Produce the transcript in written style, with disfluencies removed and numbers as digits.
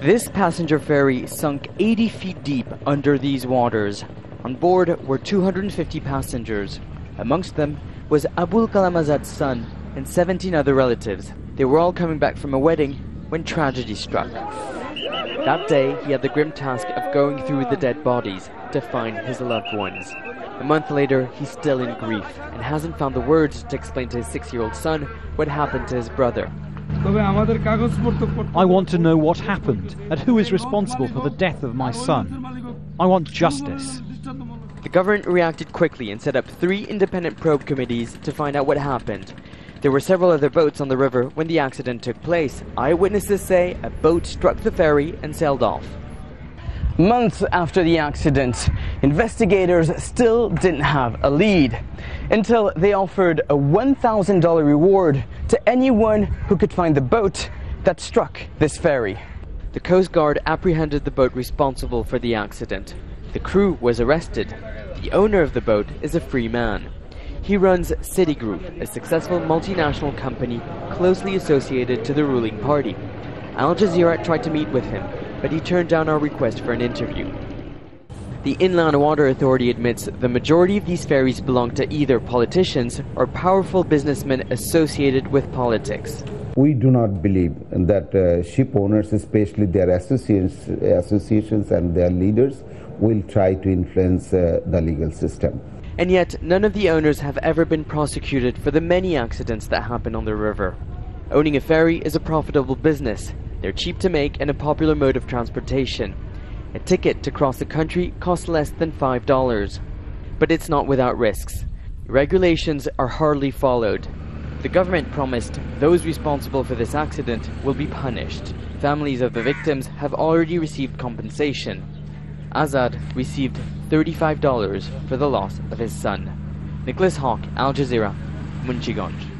This passenger ferry sunk 80 feet deep under these waters. On board were 250 passengers. Amongst them was Abul Kalam Azad's son and 17 other relatives. They were all coming back from a wedding when tragedy struck. That day, he had the grim task of going through the dead bodies to find his loved ones. A month later, he's still in grief and hasn't found the words to explain to his 6-year-old son what happened to his brother. I want to know what happened and who is responsible for the death of my son. I want justice. The government reacted quickly and set up 3 independent probe committees to find out what happened. There were several other boats on the river when the accident took place. Eyewitnesses say a boat struck the ferry and sailed off. Months after the accident, investigators still didn't have a lead, until they offered a $1,000 reward to anyone who could find the boat that struck this ferry. The Coast Guard apprehended the boat responsible for the accident. The crew was arrested. The owner of the boat is a free man. He runs Citigroup, a successful multinational company closely associated to the ruling party. Al Jazeera tried to meet with him, but he turned down our request for an interview. The Inland Water Authority admits the majority of these ferries belong to either politicians or powerful businessmen associated with politics. We do not believe that ship owners, especially their associations and their leaders, will try to influence the legal system. And yet, none of the owners have ever been prosecuted for the many accidents that happen on the river. Owning a ferry is a profitable business. They're cheap to make and a popular mode of transportation. A ticket to cross the country costs less than $5. But it's not without risks. Regulations are hardly followed. The government promised those responsible for this accident will be punished. Families of the victims have already received compensation. Azad received $35 for the loss of his son. Nicolas, Haque, Al Jazeera, Munchiganj.